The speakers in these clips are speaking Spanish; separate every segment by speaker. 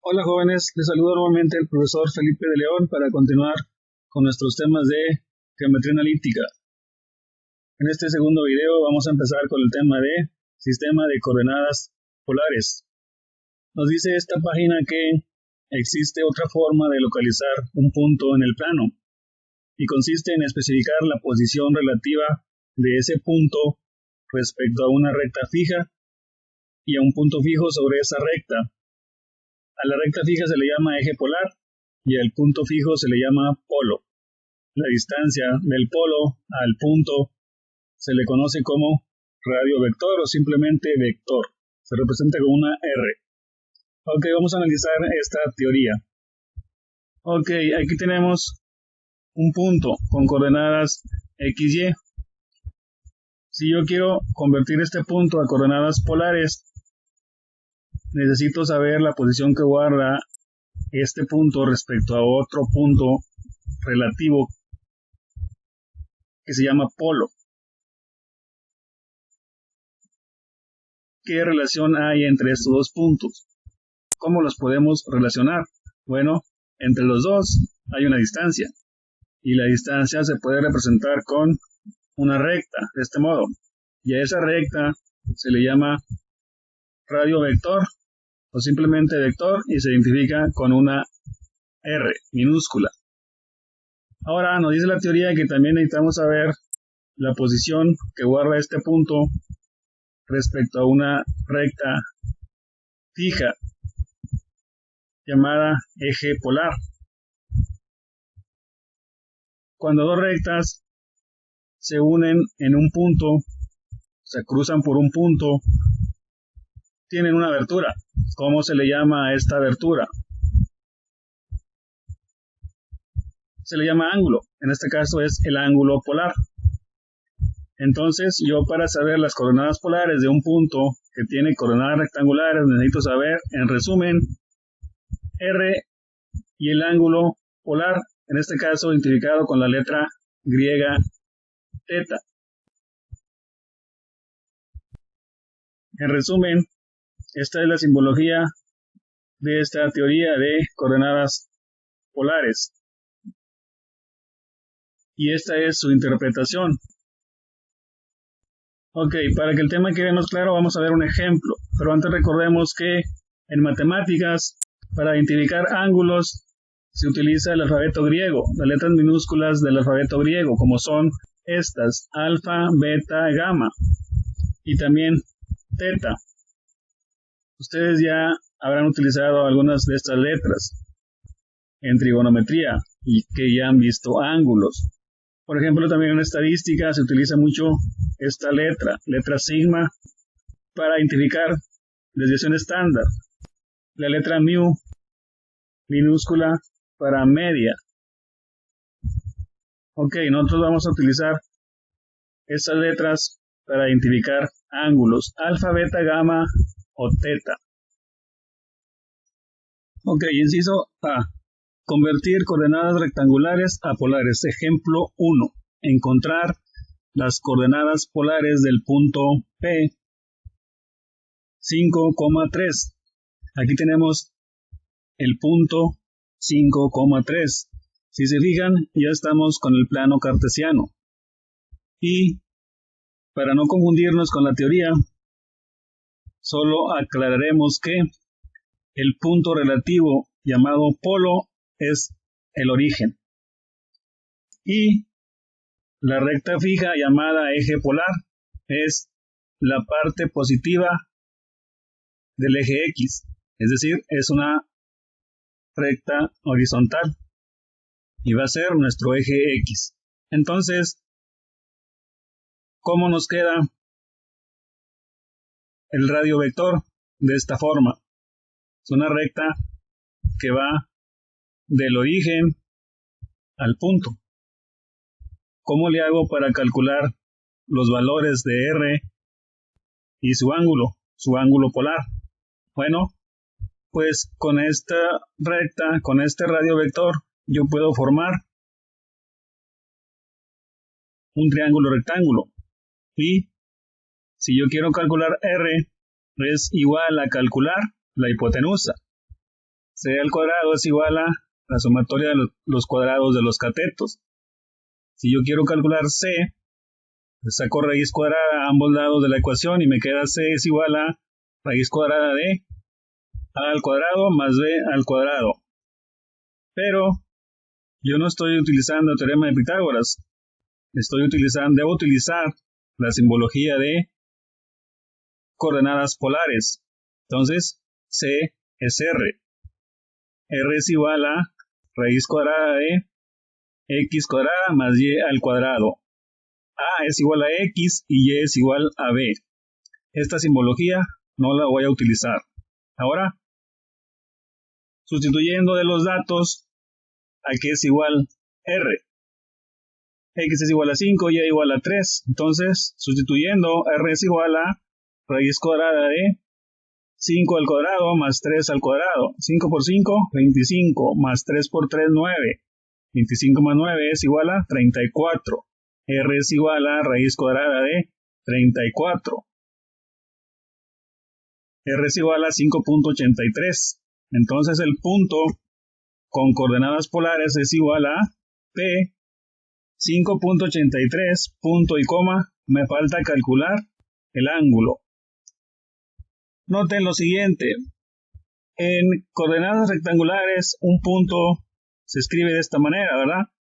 Speaker 1: Hola jóvenes, les saludo nuevamente el profesor Felipe de León para continuar con nuestros temas de geometría analítica. En este segundo video vamos a empezar con el tema de sistema de coordenadas polares. Nos dice esta página que existe otra forma de localizar un punto en el plano y consiste en especificar la posición relativa de ese punto respecto a una recta fija y a un punto fijo sobre esa recta. A la recta fija se le llama eje polar y al punto fijo se le llama polo. La distancia del polo al punto se le conoce como radio vector o simplemente vector. Se representa con una R. Ok, vamos a analizar esta teoría. Ok, aquí tenemos un punto con coordenadas XY. Si yo quiero convertir este punto a coordenadas polares, necesito saber la posición que guarda este punto respecto a otro punto relativo que se llama polo. ¿Qué relación hay entre estos dos puntos? ¿Cómo los podemos relacionar? Bueno, entre los dos hay una distancia y la distancia se puede representar con una recta de este modo, y a esa recta se le llama radio vector o simplemente vector y se identifica con una R minúscula. Ahora nos dice la teoría que también necesitamos saber la posición que guarda este punto respecto a una recta fija llamada eje polar. Cuando dos rectas se unen en un punto, se cruzan por un punto, tienen una abertura. ¿Cómo se le llama a esta abertura? Se le llama ángulo. En este caso es el ángulo polar. Entonces, yo para saber las coordenadas polares de un punto que tiene coordenadas rectangulares, necesito saber, en resumen, R y el ángulo polar, en este caso identificado con la letra griega θ. En resumen, esta es la simbología de esta teoría de coordenadas polares. Y esta es su interpretación. Ok, para que el tema quede más claro, vamos a ver un ejemplo. Pero antes recordemos que en matemáticas, para identificar ángulos, se utiliza el alfabeto griego, las letras minúsculas del alfabeto griego, como son estas, alfa, beta, gamma, y también teta. Ustedes ya habrán utilizado algunas de estas letras en trigonometría y que ya han visto ángulos. Por ejemplo, también en estadística se utiliza mucho esta letra sigma, para identificar desviación estándar. La letra mu, minúscula, para media. Ok, nosotros vamos a utilizar estas letras para identificar ángulos, alfa, beta, gamma o teta. Ok, inciso A. Convertir coordenadas rectangulares a polares. Ejemplo 1. Encontrar las coordenadas polares del punto P 5,3. Aquí tenemos el punto 5,3. Si se fijan, ya estamos con el plano cartesiano. Y para no confundirnos con la teoría, solo aclararemos que el punto relativo llamado polo es el origen. Y la recta fija llamada eje polar es la parte positiva del eje X, es decir, es una recta horizontal y va a ser nuestro eje X. Entonces, ¿cómo nos queda el radio vector? De esta forma. Es una recta que va del origen al punto. ¿Cómo le hago para calcular los valores de R y su ángulo polar? Bueno, pues con esta recta, con este radio vector, yo puedo formar un triángulo rectángulo. Y si yo quiero calcular R, es igual a calcular la hipotenusa. C al cuadrado es igual a la sumatoria de los cuadrados de los catetos. Si yo quiero calcular C, saco raíz cuadrada a ambos lados de la ecuación y me queda C es igual a raíz cuadrada de A al cuadrado más B al cuadrado. Pero yo no estoy utilizando el teorema de Pitágoras. Debo utilizar la simbología de coordenadas polares. Entonces, C es R. R es igual a raíz cuadrada de X cuadrada más Y al cuadrado. A es igual a X y Y es igual a B. Esta simbología no la voy a utilizar. Ahora, sustituyendo de los datos, aquí es igual R. X es igual a 5, Y igual a 3. Entonces, sustituyendo, R es igual a raíz cuadrada de 5 al cuadrado más 3 al cuadrado. 5 por 5, 25, más 3 por 3, 9. 25 más 9 es igual a 34. R es igual a raíz cuadrada de 34. R es igual a 5.83. Entonces el punto con coordenadas polares es igual a P 5.83, punto y coma, me falta calcular el ángulo. Noten lo siguiente, en coordenadas rectangulares un punto se escribe de esta manera, ¿verdad?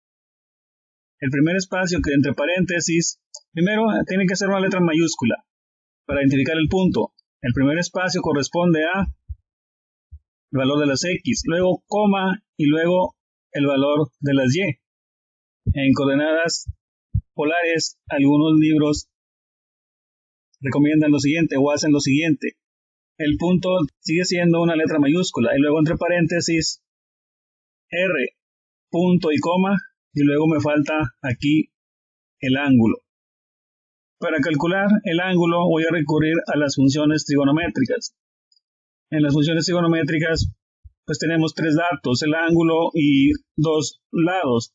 Speaker 1: El primer espacio que entre paréntesis, primero tiene que ser una letra mayúscula para identificar el punto. El primer espacio corresponde a el valor de las X, luego coma y luego el valor de las Y. En coordenadas polares, algunos libros recomiendan lo siguiente o hacen lo siguiente. El punto sigue siendo una letra mayúscula y luego entre paréntesis R, punto y coma, y luego me falta aquí el ángulo. Para calcular el ángulo voy a recurrir a las funciones trigonométricas. En las funciones trigonométricas pues tenemos tres datos, el ángulo y dos lados.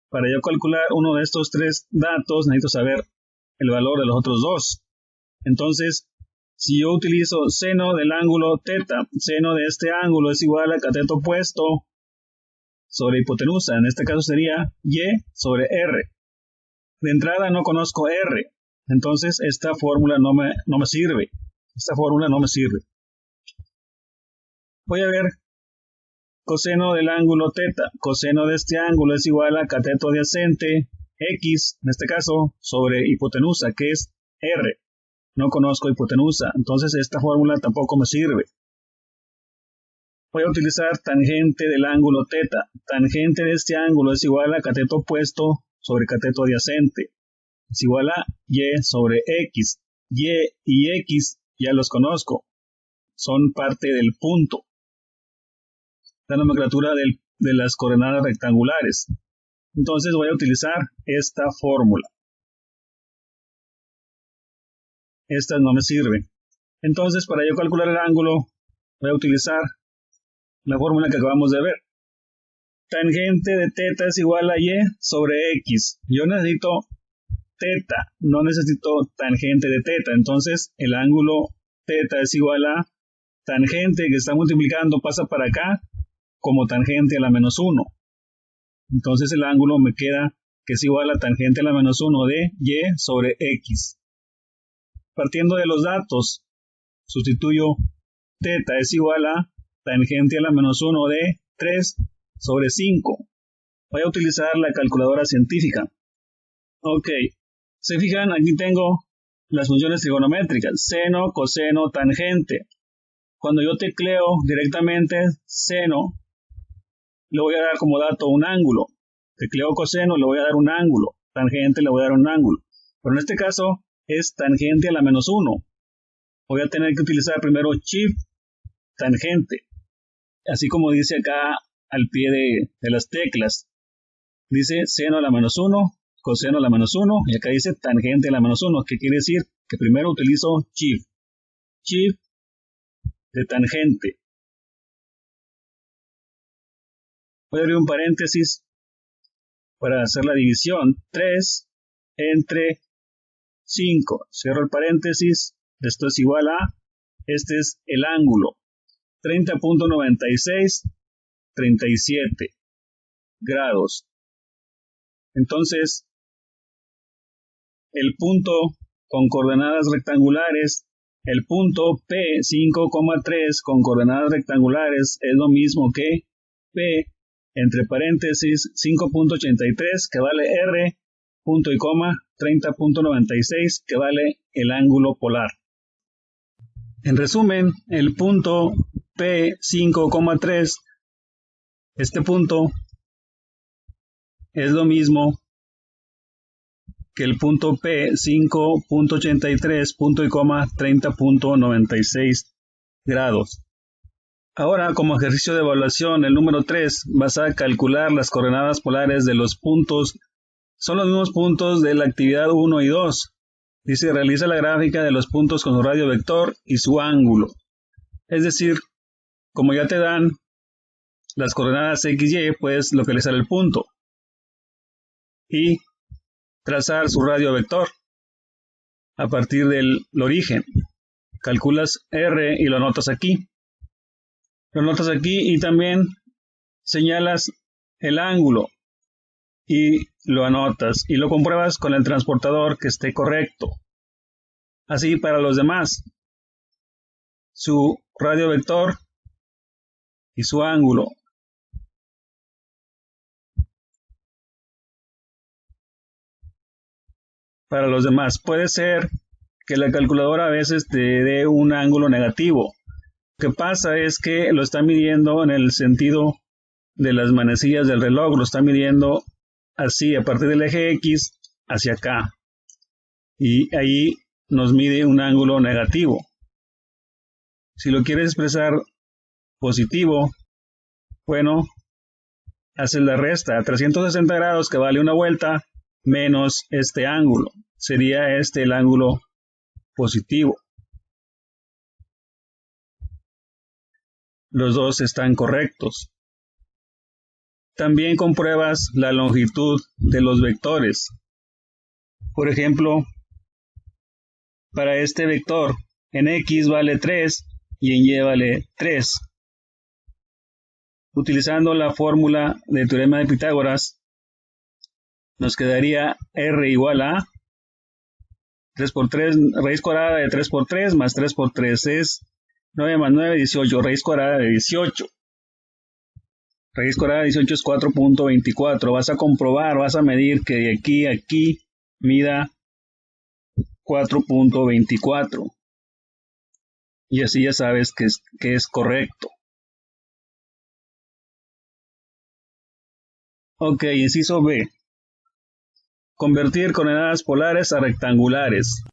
Speaker 1: Para yo calcular uno de estos tres datos necesito saber el valor de los otros dos. Entonces, si yo utilizo seno del ángulo θ, seno de este ángulo es igual a cateto opuesto sobre hipotenusa. En este caso sería Y sobre R. De entrada no conozco R, entonces esta fórmula no me sirve. Esta fórmula no me sirve. Voy a ver coseno del ángulo θ. Coseno de este ángulo es igual a cateto adyacente X, en este caso, sobre hipotenusa, que es R. No conozco hipotenusa, entonces esta fórmula tampoco me sirve. Voy a utilizar tangente del ángulo θ. Tangente de este ángulo es igual a cateto opuesto sobre cateto adyacente. Es igual a Y sobre X. Y y X ya los conozco. Son parte del punto. La nomenclatura de las coordenadas rectangulares. Entonces voy a utilizar esta fórmula. Estas no me sirven. Entonces, para yo calcular el ángulo, voy a utilizar la fórmula que acabamos de ver. Tangente de θ es igual a Y sobre X. Yo necesito θ, no necesito tangente de θ. Entonces, el ángulo θ es igual a tangente que está multiplicando, pasa para acá, como tangente a la menos 1. Entonces, el ángulo me queda que es igual a tangente a la menos 1 de Y sobre X. Partiendo de los datos, sustituyo θ es igual a tangente a la menos 1 de 3 sobre 5. Voy a utilizar la calculadora científica. Ok, se fijan, aquí tengo las funciones trigonométricas, seno, coseno, tangente. Cuando yo tecleo directamente seno, le voy a dar como dato un ángulo. Tecleo coseno, le voy a dar un ángulo. Tangente, le voy a dar un ángulo. Pero en este caso es tangente a la menos 1. Voy a tener que utilizar primero shift tangente. Así como dice acá al pie de las teclas. Dice seno a la menos 1, coseno a la menos 1, y acá dice tangente a la menos 1, que quiere decir que primero utilizo shift. Shift de tangente. Voy a abrir un paréntesis para hacer la división. 3 entre 5. Cierro el paréntesis. Esto es igual a, este es el ángulo. 30.96 37 grados. Entonces, el punto con coordenadas rectangulares, el punto P5,3 con coordenadas rectangulares es lo mismo que P entre paréntesis 5.83 que vale R, punto y coma 30.96 que vale el ángulo polar. En resumen, el punto P5,3, este punto es lo mismo que el punto P5.83, punto y coma 30.96 grados. Ahora, como ejercicio de evaluación, el número 3, vas a calcular las coordenadas polares de los puntos. Son los mismos puntos de la actividad 1 y 2. Dice, realiza la gráfica de los puntos con su radio vector y su ángulo. Es decir, como ya te dan las coordenadas x, y, puedes localizar el punto y trazar su radio vector a partir del origen. Calculas R y lo anotas aquí. Lo anotas aquí y también señalas el ángulo y lo anotas y lo compruebas con el transportador que esté correcto. Así para los demás, su radio vector y su ángulo. Para los demás, puede ser que la calculadora a veces te dé un ángulo negativo. Lo que pasa es que lo está midiendo en el sentido de las manecillas del reloj, lo está midiendo así, a partir del eje X hacia acá. Y ahí nos mide un ángulo negativo. Si lo quieres expresar positivo, bueno, haces la resta a 360 grados que vale una vuelta menos este ángulo. Sería este el ángulo positivo. Los dos están correctos. También compruebas la longitud de los vectores. Por ejemplo, para este vector, en X vale 3 y en Y vale 3. Utilizando la fórmula del teorema de Pitágoras, nos quedaría R igual a 3 por 3, raíz cuadrada de 3 por 3 más 3 por 3 es 9 más 9, 18, raíz cuadrada de 18. Raíz cuadrada de 18 es 4.24. Vas a comprobar, vas a medir que de aquí a aquí mida 4.24. Y así ya sabes que es correcto. Ok, inciso B. Convertir coordenadas polares a rectangulares.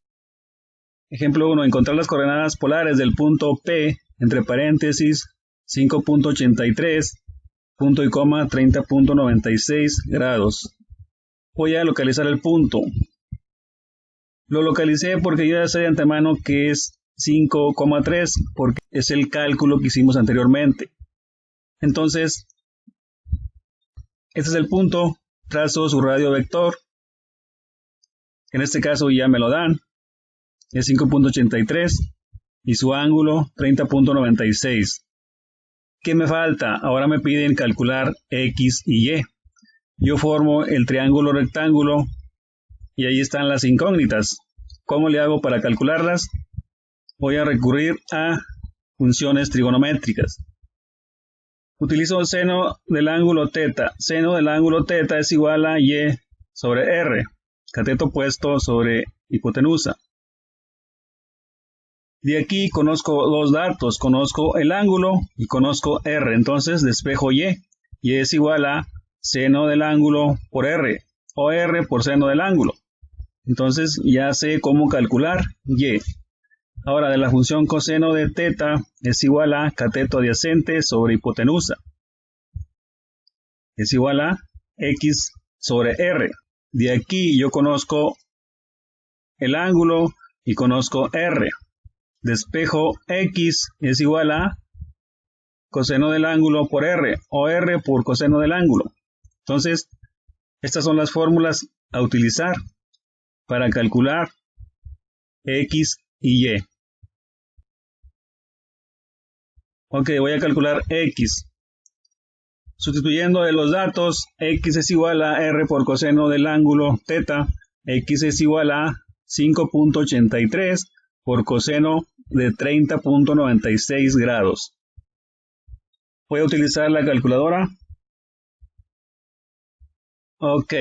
Speaker 1: Ejemplo 1. Encontrar las coordenadas polares del punto P, entre paréntesis, 5.83, punto y coma, 30.96 grados. Voy a localizar el punto. Lo localicé porque yo ya sé de antemano que es 5,3, porque es el cálculo que hicimos anteriormente. Entonces, este es el punto, trazo su radio vector. En este caso ya me lo dan, es 5.83 y su ángulo 30.96. ¿Qué me falta? Ahora me piden calcular X y Y. Yo formo el triángulo rectángulo y ahí están las incógnitas. ¿Cómo le hago para calcularlas? Voy a recurrir a funciones trigonométricas. Utilizo el seno del ángulo θ. Seno del ángulo θ es igual a Y sobre R, cateto opuesto sobre hipotenusa. De aquí conozco dos datos, conozco el ángulo y conozco R, entonces despejo Y. Y es igual a seno del ángulo por R, o R por seno del ángulo. Entonces ya sé cómo calcular Y. Ahora, de la función coseno de θ es igual a cateto adyacente sobre hipotenusa. Es igual a X sobre R. De aquí yo conozco el ángulo y conozco R. Despejo X es igual a coseno del ángulo por R, o R por coseno del ángulo. Entonces, estas son las fórmulas a utilizar para calcular X y Y. Ok, voy a calcular X. Sustituyendo de los datos, x es igual a r por coseno del ángulo θ, x es igual a 5.83 por coseno de 30.96 grados. Voy a utilizar la calculadora. Ok.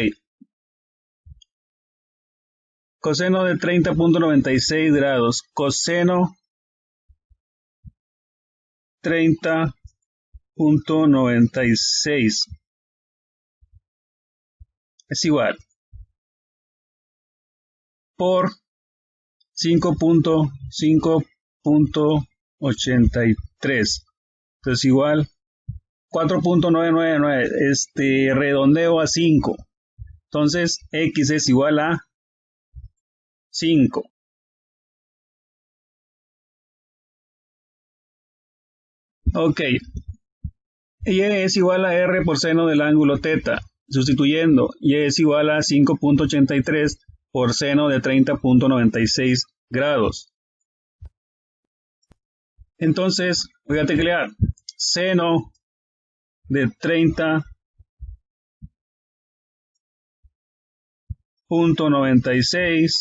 Speaker 1: Coseno de 30.96 grados. Coseno 30.96 es igual por 5.83. Entonces igual 4.999, redondeo a 5. Entonces x es igual a 5. Ok. Y es igual a r por seno del ángulo θ. Sustituyendo, y es igual a 5.83 por seno de 30.96 grados. Entonces, voy a teclear seno de 30.96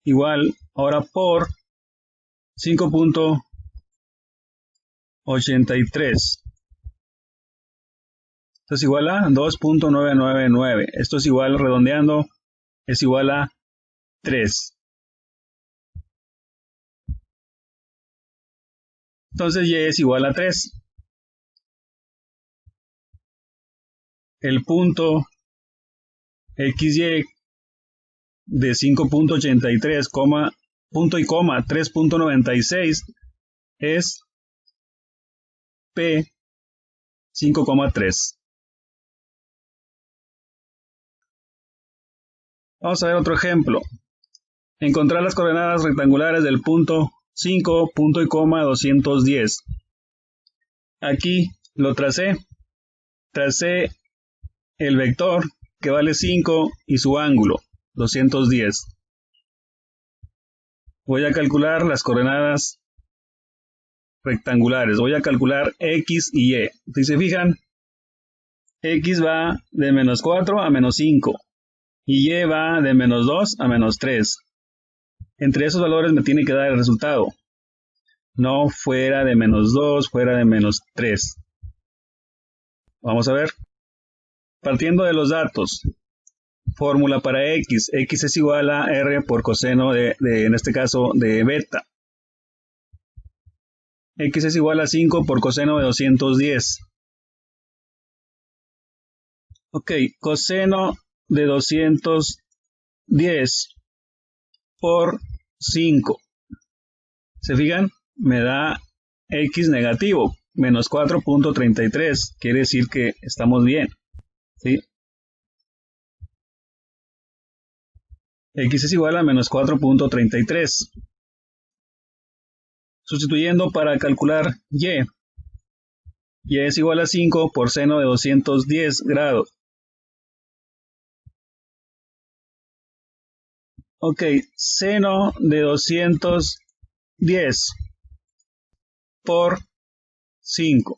Speaker 1: igual ahora por 5.83. Esto es igual a 2.999. Esto es igual, redondeando, es igual a 3. Entonces y es igual a 3. El punto XY de 5.83, punto y coma 3.96 es P 5,3. Vamos a ver otro ejemplo. Encontrar las coordenadas rectangulares del punto 5, punto y coma 210. Aquí lo tracé. Tracé el vector que vale 5 y su ángulo 210. Voy a calcular las coordenadas rectangulares. Voy a calcular x y y. Si se fijan, x va de menos 4 a menos 5 y y va de menos 2 a menos 3. Entre esos valores me tiene que dar el resultado. No fuera de menos 2, fuera de menos 3. Vamos a ver. Partiendo de los datos, fórmula para x. X es igual a r por coseno en este caso, de beta. X es igual a 5 por coseno de 210. Ok, coseno de 210 por 5. ¿Se fijan? Me da x negativo, menos 4.33. Quiere decir que estamos bien. ¿Sí? X es igual a menos 4.33. Sustituyendo para calcular y. Y es igual a 5 por seno de 210 grados. Ok, seno de 210 por 5.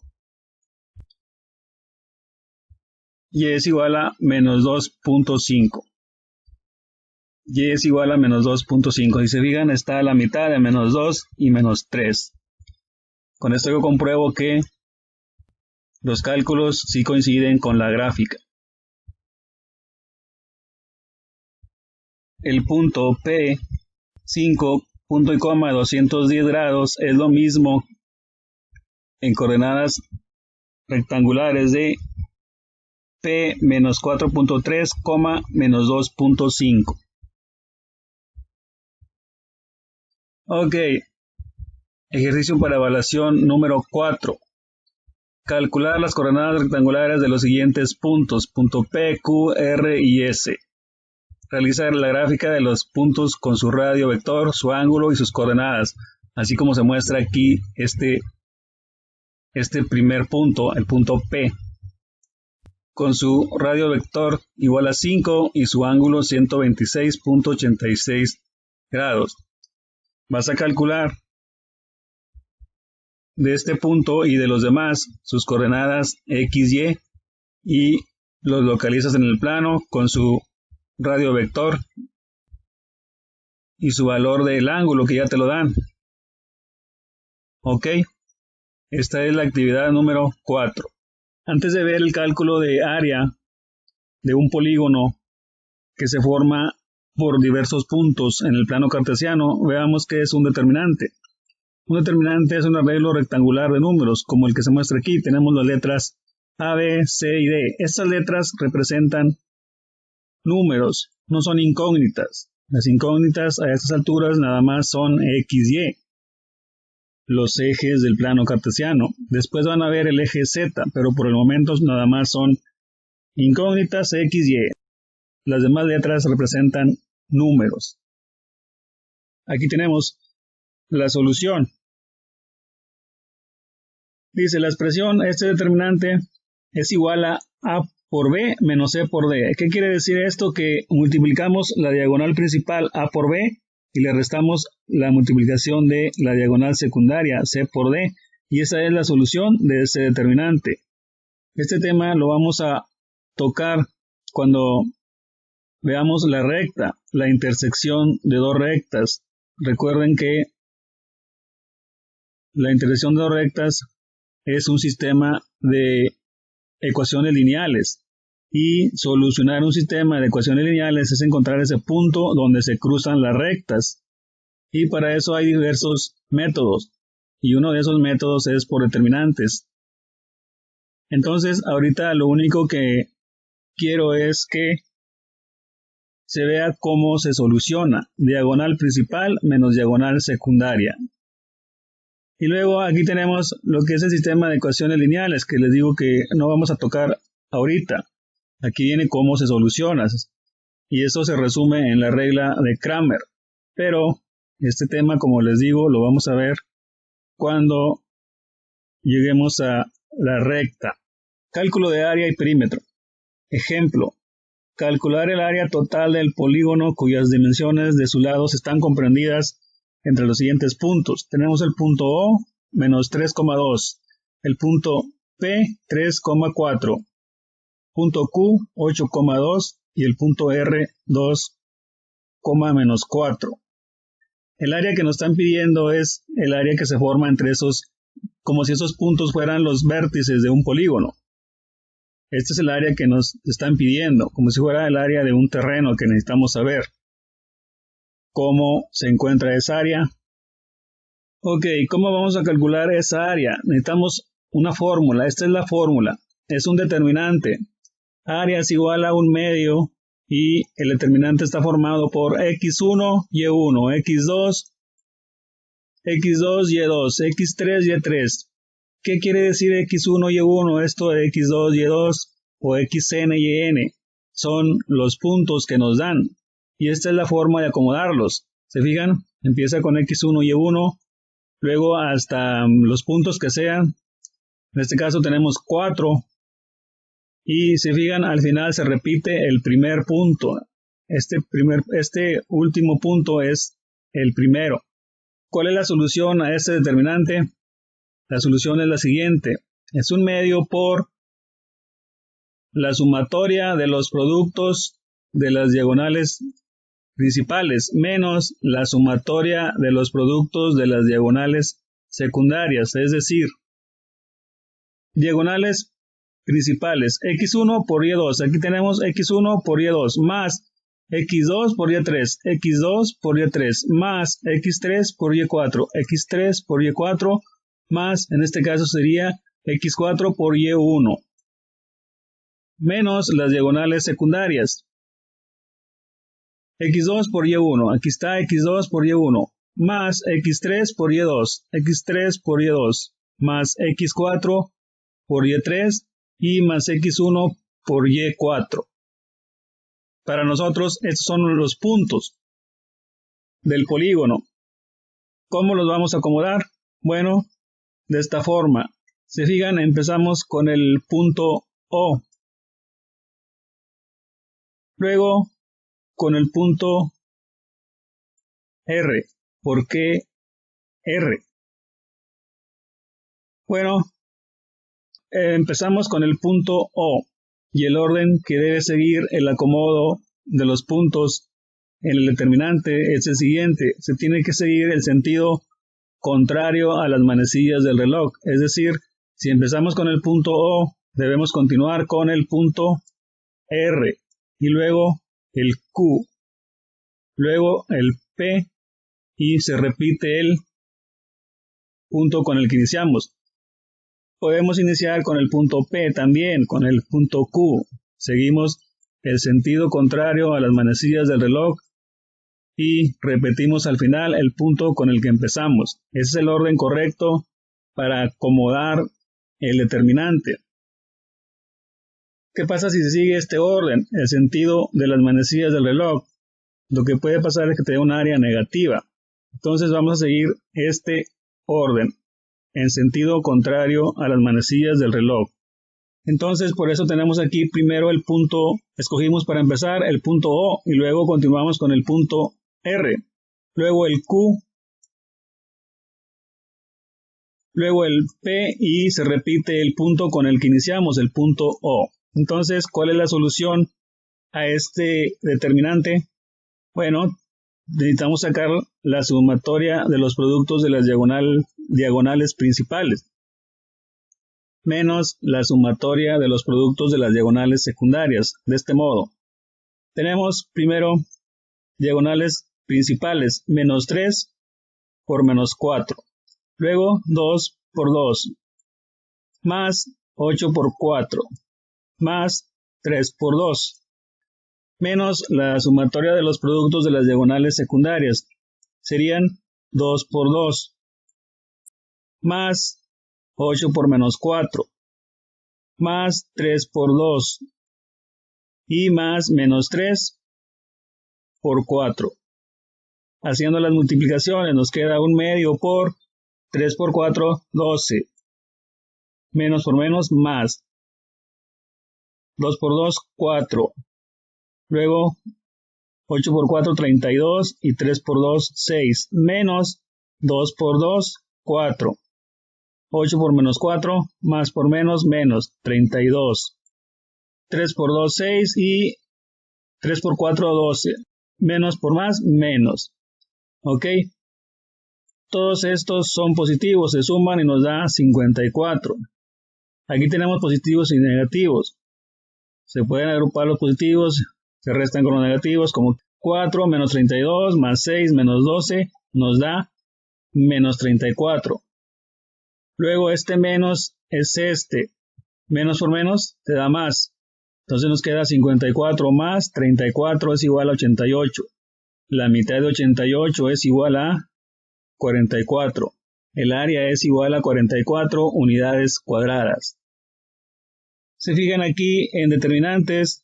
Speaker 1: Y es igual a menos 2.5. Y es igual a menos 2.5. Si se fijan, está a la mitad de menos 2 y menos 3. Con esto yo compruebo que los cálculos sí coinciden con la gráfica. El punto P, 5, punto y coma 210 grados, es lo mismo en coordenadas rectangulares de P menos 4.3, menos 2.5. Ok, ejercicio para evaluación número 4. Calcular las coordenadas rectangulares de los siguientes puntos, punto P, Q, R y S. Realizar la gráfica de los puntos con su radio vector, su ángulo y sus coordenadas, así como se muestra aquí este primer punto, el punto P, con su radio vector igual a 5 y su ángulo 126.86 grados. Vas a calcular de este punto y de los demás sus coordenadas x, y los localizas en el plano con su radio vector y su valor del ángulo que ya te lo dan. Ok, esta es la actividad número 4. Antes de ver el cálculo de área de un polígono que se forma por diversos puntos en el plano cartesiano, veamos qué es un determinante. Un determinante es un arreglo rectangular de números, como el que se muestra aquí. Tenemos las letras A, B, C y D. Estas letras representan números, no son incógnitas. Las incógnitas a estas alturas nada más son X, Y, los ejes del plano cartesiano. Después van a ver el eje Z, pero por el momento nada más son incógnitas X, Y. Las demás letras representan números. Aquí tenemos la solución. Dice la expresión, este determinante es igual a por B menos C por D. ¿Qué quiere decir esto? Que multiplicamos la diagonal principal A por B y le restamos la multiplicación de la diagonal secundaria C por D. Y esa es la solución de este determinante. Este tema lo vamos a tocar cuando veamos la recta, la intersección de dos rectas. Recuerden que la intersección de dos rectas es un sistema de ecuaciones lineales, y solucionar un sistema de ecuaciones lineales es encontrar ese punto donde se cruzan las rectas, y para eso hay diversos métodos, y uno de esos métodos es por determinantes. Entonces ahorita lo único que quiero es que se vea cómo se soluciona diagonal principal menos diagonal secundaria. Y luego aquí tenemos lo que es el sistema de ecuaciones lineales, que les digo que no vamos a tocar ahorita. Aquí viene cómo se soluciona. Y eso se resume en la regla de Cramer. Pero este tema, como les digo, lo vamos a ver cuando lleguemos a la recta. Cálculo de área y perímetro. Ejemplo. Calcular el área total del polígono cuyas dimensiones de sus lados están comprendidas entre los siguientes puntos. Tenemos el punto O, menos 3,2, el punto P, 3,4, punto Q, 8,2 y el punto R, 2, menos 4. El área que nos están pidiendo es el área que se forma entre esos, como si esos puntos fueran los vértices de un polígono. Este es el área que nos están pidiendo, como si fuera el área de un terreno que necesitamos saber. ¿Cómo se encuentra esa área? Ok, ¿cómo vamos a calcular esa área? Necesitamos una fórmula. Esta es la fórmula. Es un determinante. Área es igual a un medio y el determinante está formado por x1, y1, x2, y2, x3, y3. ¿Qué quiere decir x1, y1? Esto de x2, y2 o xn, yn. Son los puntos que nos dan. Y esta es la forma de acomodarlos. ¿Se fijan? Empieza con x1, y1, luego hasta los puntos que sean. En este caso tenemos 4. Y se fijan, al final se repite el primer punto. Este último punto es el primero. ¿Cuál es la solución a este determinante? La solución es la siguiente. Es un medio por la sumatoria de los productos de las diagonales principales menos la sumatoria de los productos de las diagonales secundarias, es decir, diagonales principales, x1 por y2, aquí tenemos x1 por y2 más x2 por y3, x2 por y3 más x3 por y4, x3 por y4 más, en este caso sería x4 por y1, menos las diagonales secundarias. x2 por y1, aquí está x2 por y1, más x3 por y2, x3 por y2, más x4 por y3 y más x1 por y4. Para nosotros estos son los puntos del polígono. ¿Cómo los vamos a acomodar? Bueno, de esta forma. Se fijan, empezamos con el punto O. Luego con el punto R. ¿Por qué R? Bueno, empezamos con el punto O y el orden que debe seguir el acomodo de los puntos en el determinante es el siguiente. Se tiene que seguir el sentido contrario a las manecillas del reloj. Es decir, si empezamos con el punto O, debemos continuar con el punto R y luego el Q, luego el P y se repite el punto con el que iniciamos. Podemos iniciar con el punto P también, con el punto Q. Seguimos el sentido contrario a las manecillas del reloj y repetimos al final el punto con el que empezamos. Ese es el orden correcto para acomodar el determinante. ¿Qué pasa si se sigue este orden? El sentido de las manecillas del reloj. Lo que puede pasar es que te dé un área negativa. Entonces vamos a seguir este orden en sentido contrario a las manecillas del reloj. Entonces por eso tenemos aquí primero el punto, escogimos para empezar el punto O y luego continuamos con el punto R, luego el Q, luego el P y se repite el punto con el que iniciamos, el punto O. Entonces, ¿cuál es la solución a este determinante? Bueno, necesitamos sacar la sumatoria de los productos de las diagonales principales menos la sumatoria de los productos de las diagonales secundarias. De este modo, tenemos primero diagonales principales, menos 3 por menos 4, luego 2 por 2, más 8 por 4, más 3 por 2, menos la sumatoria de los productos de las diagonales secundarias, serían 2 por 2, más 8 por menos 4, más 3 por 2, y más menos 3 por 4. Haciendo las multiplicaciones nos queda un medio por 3 por 4, 12. Menos por menos, más. 2 por 2, 4. Luego 8 por 4, 32 y 3 por 2, 6. Menos 2 por 2, 4. 8 por menos 4, más por menos, menos 32. 3 por 2, 6 y 3 por 4, 12. Menos por más, menos. ¿Ok? Todos estos son positivos, se suman y nos da 54. Aquí tenemos positivos y negativos. Se pueden agrupar los positivos, se restan con los negativos, como 4 menos 32 más 6 menos 12 nos da menos 34. Luego este menos es este. Menos por menos te da más. Entonces nos queda 54 más 34 es igual a 88. La mitad de 88 es igual a 44. El área es igual a 44 unidades cuadradas. Se fijan aquí en determinantes,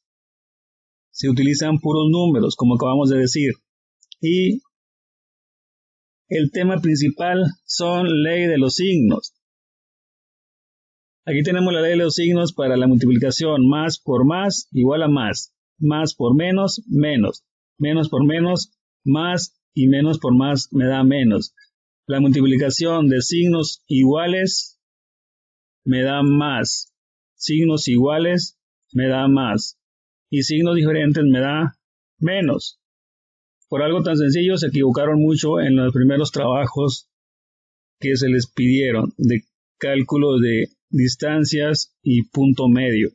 Speaker 1: se utilizan puros números, como acabamos de decir. Y el tema principal son ley de los signos. Aquí tenemos la ley de los signos para la multiplicación. Más por más igual a más. Más por menos, menos. Menos por menos, más. Y menos por más me da menos. La multiplicación de signos iguales me da más. Signos iguales me da más. Y signos diferentes me da menos. Por algo tan sencillo se equivocaron mucho en los primeros trabajos que se les pidieron de cálculo de distancias y punto medio.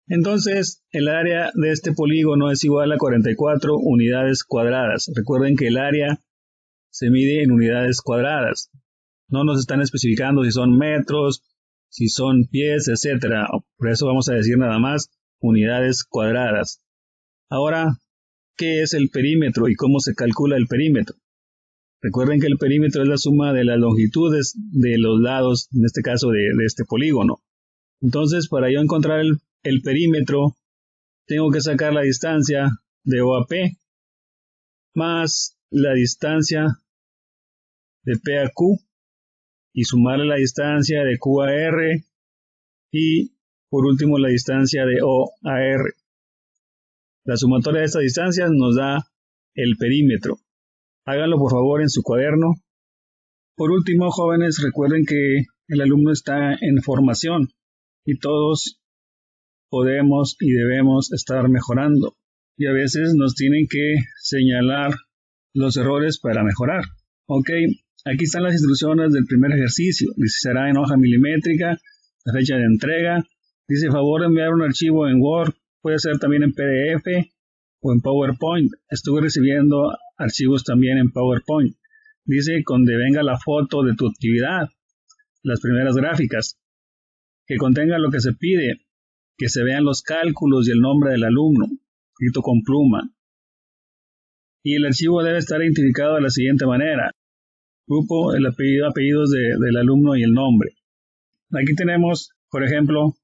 Speaker 1: Entonces, el área de este polígono es igual a 44 unidades cuadradas. Recuerden que el área se mide en unidades cuadradas. No nos están especificando si son metros, si son pies, etc. Por eso vamos a decir nada más unidades cuadradas. Ahora, ¿qué es el perímetro y cómo se calcula el perímetro? Recuerden que el perímetro es la suma de las longitudes de los lados, en este caso de este polígono. Entonces, para yo encontrar el perímetro, tengo que sacar la distancia de O a P más la distancia de P a Q y sumarle la distancia de Q a R y por último la distancia de O a R. La sumatoria de estas distancias nos da el perímetro. Háganlo por favor en su cuaderno. Por último, jóvenes, recuerden que el alumno está en formación y todos podemos y debemos estar mejorando. Y a veces nos tienen que señalar los errores para mejorar. Ok, aquí están las instrucciones del primer ejercicio. Dice, será en hoja milimétrica, la fecha de entrega. Dice, favor de enviar un archivo en Word, puede ser también en PDF o en PowerPoint. Estuve recibiendo archivos también en PowerPoint. Dice, donde venga la foto de tu actividad, las primeras gráficas, que contenga lo que se pide, que se vean los cálculos y el nombre del alumno, escrito con pluma. Y el archivo debe estar identificado de la siguiente manera. Grupo, el apellido, apellidos del alumno y el nombre. Aquí tenemos, por ejemplo,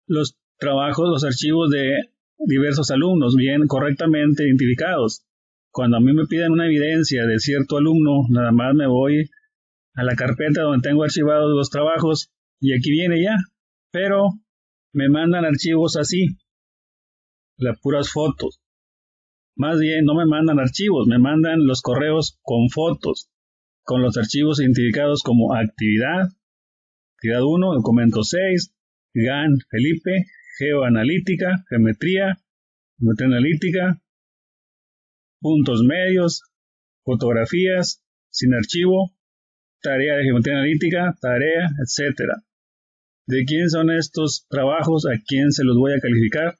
Speaker 1: los trabajos, los archivos de diversos alumnos, bien correctamente identificados. Cuando a mí me piden una evidencia de cierto alumno, nada más me voy a la carpeta donde tengo archivados los trabajos y aquí viene ya. Pero me mandan archivos así, las puras fotos. Más bien, no me mandan archivos, me mandan los correos con fotos, con los archivos identificados como actividad 1, documento 6, GAN Felipe, geoanalítica, geometría analítica, puntos medios, fotografías, sin archivo, tarea de geometría analítica, tarea, etc. ¿De quién son estos trabajos? ¿A quién se los voy a calificar?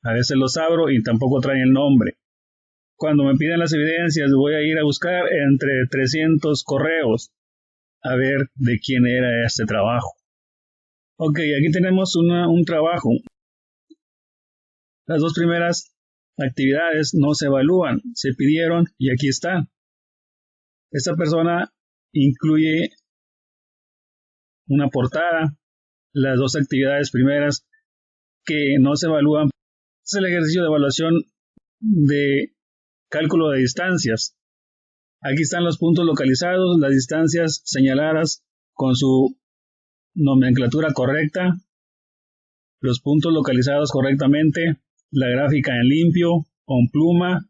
Speaker 1: A veces los abro y tampoco traen el nombre. Cuando me piden las evidencias voy a ir a buscar entre 300 correos a ver de quién era este trabajo. Ok, aquí tenemos un trabajo. Las dos primeras actividades no se evalúan, se pidieron y aquí están. Esta persona incluye una portada, las dos actividades primeras que no se evalúan. Es el ejercicio de evaluación de cálculo de distancias. Aquí están los puntos localizados, las distancias señaladas con su nomenclatura correcta, los puntos localizados correctamente, la gráfica en limpio, con pluma,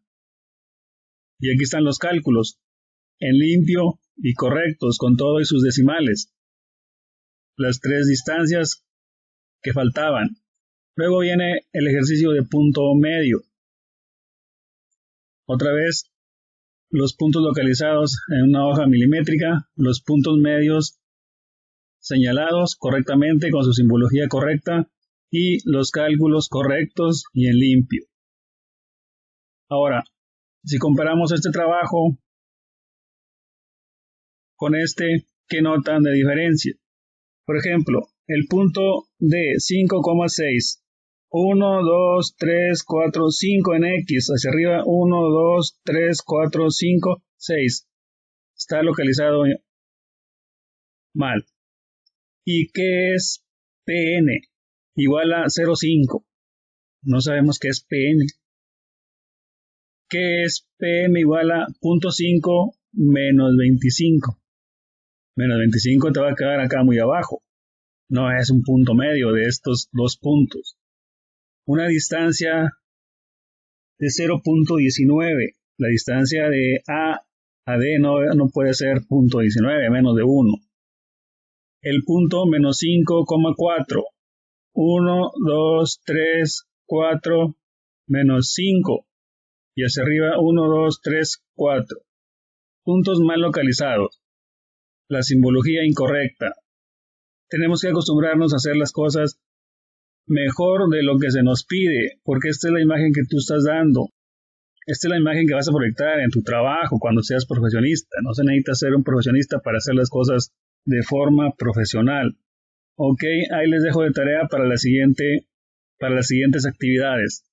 Speaker 1: y aquí están los cálculos, en limpio y correctos, con todo y sus decimales. Las tres distancias que faltaban. Luego viene el ejercicio de punto medio. Otra vez, los puntos localizados en una hoja milimétrica, los puntos medios señalados correctamente con su simbología correcta y los cálculos correctos y en limpio. Ahora, si comparamos este trabajo con este, ¿qué notan de diferencia? Por ejemplo, el punto de 5,6, 1, 2, 3, 4, 5 en X, hacia arriba 1, 2, 3, 4, 5, 6. Está localizado mal. ¿Y qué es PN? Igual a 0,5. No sabemos qué es PN. ¿Qué es PM igual a 0.5 menos 25? Menos 25 te va a quedar acá muy abajo. No es un punto medio de estos dos puntos. Una distancia de 0.19. La distancia de A a D no puede ser 0.19, menos de 1. El punto menos 5,4. 1, 2, 3, 4, menos 5. Y hacia arriba 1, 2, 3, 4. Puntos mal localizados. La simbología incorrecta. Tenemos que acostumbrarnos a hacer las cosas mejor de lo que se nos pide, porque esta es la imagen que tú estás dando. Esta es la imagen que vas a proyectar en tu trabajo cuando seas profesionista. No se necesita ser un profesionista para hacer las cosas de forma profesional. Ok, ahí les dejo de tarea para las siguientes actividades.